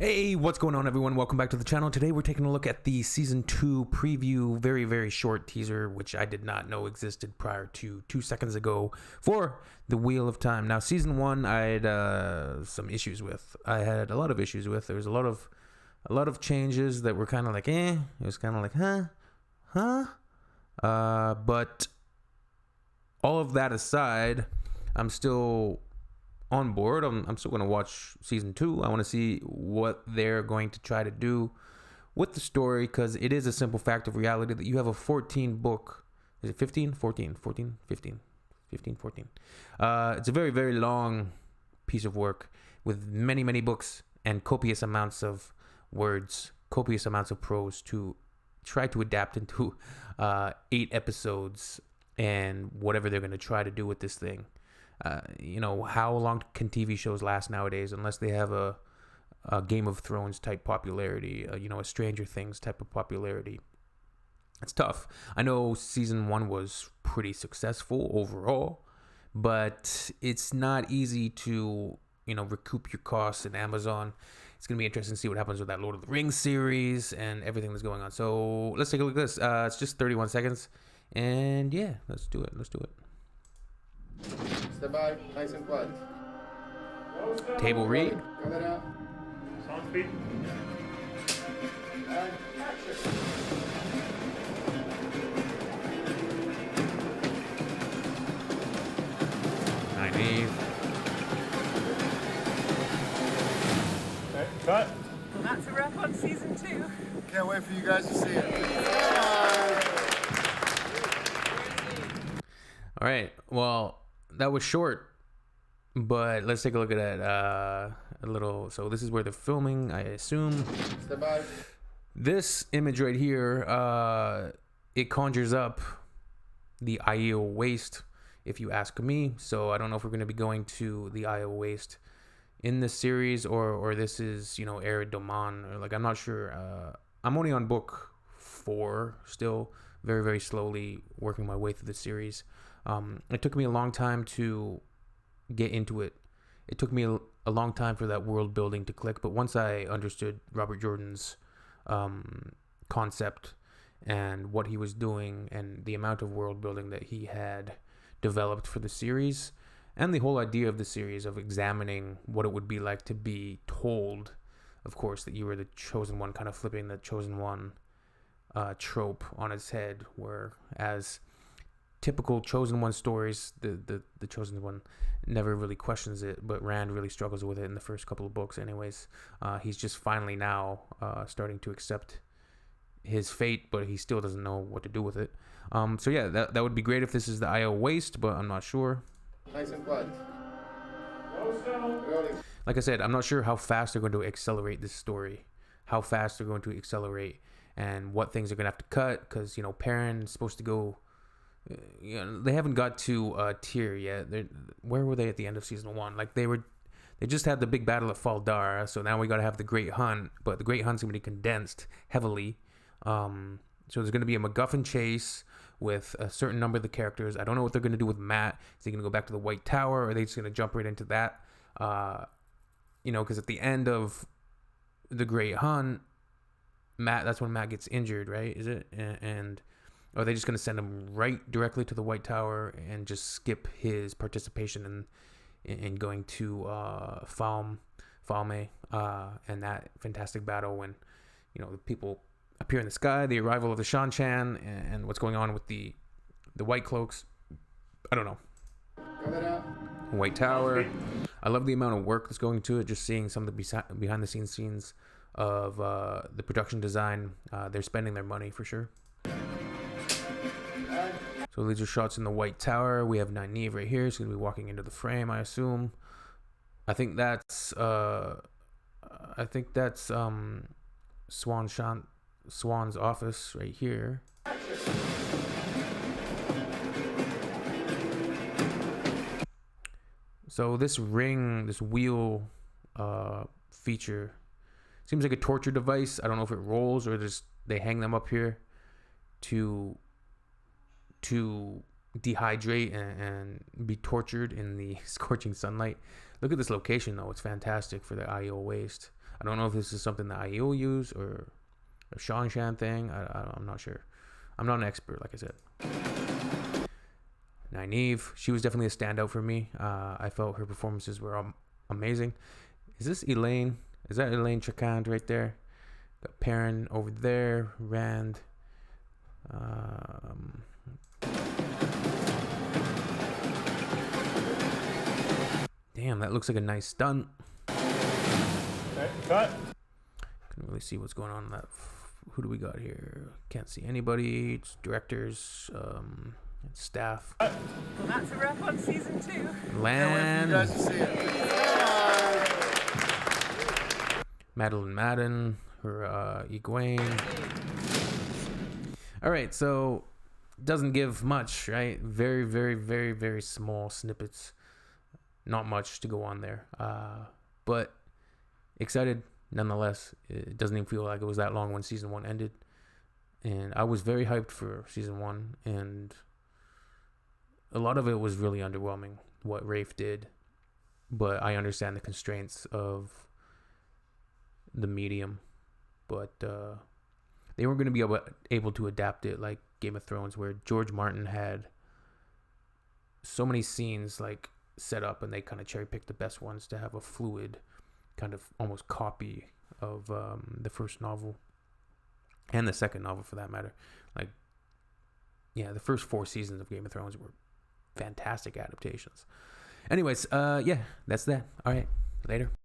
Hey, what's going on, everyone? Welcome back to the channel. Today we're taking a look at the Season 2 preview, very short teaser, which I did not know existed prior to 2 seconds ago, for The Wheel of Time. Now, Season 1 I had some issues with. I had a lot of issues with. There was a lot of changes that were kind of like, It was kind of like, but all of that aside, I'm still on board. I'm still going to watch Season 2. I want to see what they're going to try to do with the story, because it is a simple fact of reality that you have a 14 book, is it 15? 14, 14, 15, 15, 14. It's a very long piece of work with many books and copious amounts of words, copious amounts of prose to try to adapt into 8 episodes and whatever they're going to try to do with this thing. How long can TV shows last nowadays unless they have a Game of Thrones type popularity, a Stranger Things type of popularity? It's tough. I know Season 1 was pretty successful overall, but it's not easy to, recoup your costs in Amazon. It's going to be interesting to see what happens with that Lord of the Rings series and everything that's going on. So let's take a look at this. It's just 31 seconds. And yeah, let's do it. Step by, nice and quiet. Table read. Camera. Sound speed. And action. Nynaeve. Okay, cut. Well, that's a wrap on Season 2. Can't wait for you guys to see it. All right. Well, that was short, but let's take a look at that a little. So this is where they're filming, I assume. Step by. This image right here, it conjures up the Aiel Waste, if you ask me. So I don't know if we're going to be going to the Aiel Waste in this series, or this is, Ered Doman, or I'm not sure. I'm only on book 4 still, very slowly working my way through the series. It took me a long time to get into it. It took me a long time for that world building to click, but once I understood Robert Jordan's concept and what he was doing and the amount of world building that he had developed for the series, and the whole idea of the series of examining what it would be like to be told, of course, that you were the chosen one, kind of flipping the chosen one trope on its head, whereas typical chosen one stories, the chosen one never really questions it, but Rand really struggles with it in the first couple of books anyways. He's just finally now starting to accept his fate, but he still doesn't know what to do with it. So yeah, that would be great if this is the Aiel Waste, but I'm not sure. Nice and quiet. Like I said, I'm not sure how fast they're going to accelerate this story, how fast they're going to accelerate, and what things are going to have to cut, because Perrin is supposed to go. They haven't got to Tyr yet. Where were they at the end of Season 1? They just had the big battle at Fal Dara, so now we got to have the Great Hunt, but the Great Hunt's going to be condensed heavily. So there's going to be a MacGuffin chase with a certain number of the characters. I don't know what they're going to do with Mat. Is he going to go back to the White Tower, or are they just going to jump right into that? Because at the end of the Great Hunt, that's when Mat gets injured, right? Is it? And are they just going to send him right directly to the White Tower and just skip his participation in going to Falme and that fantastic battle when the people appear in the sky, the arrival of the Shan-Chan, and what's going on with the White Cloaks? I don't know. White Tower. I love the amount of work that's going to it. Just seeing some of the behind the scenes of the production design. They're spending their money for sure. So these are shots in the White Tower. We have Nynaeve right here. She's going to be walking into the frame, I assume. I think that's Swan's office right here. So this wheel feature seems like a torture device. I don't know if it rolls or just they hang them up here to dehydrate and be tortured in the scorching sunlight. Look at this location though. It's fantastic for the Aiel Waste. I don't know if this is something that IE will use or a Sean Shan thing. I'm not sure. I'm not an expert, like I said. Nynaeve, she was definitely a standout for me. I felt her performances were amazing. Is this Elaine? Is that Elaine Chakand right there? Got Perrin over there. Rand. Damn, that looks like a nice stunt. Okay, cut. Couldn't really see what's going on in that. Who do we got here? Can't see anybody. It's directors, and staff. Well, that's a wrap on season 2. Can't wait for you Lan, guys to see it. Madeline Madden, her Egwene. All right, so doesn't give much, right? Very, very, very, very small snippets. Not much to go on there, but excited nonetheless. It doesn't even feel like it was that long when season 1 ended, and I was very hyped for season 1, and a lot of it was really underwhelming what Rafe did, but I understand the constraints of the medium, but they weren't going to be able to adapt it like Game of Thrones, where George Martin had so many scenes like set up, and they kind of cherry picked the best ones to have a fluid kind of almost copy of the first novel and the second novel for that matter. Like, yeah, the first 4 seasons of Game of Thrones were fantastic adaptations. Anyways, yeah, that's that. All right, later.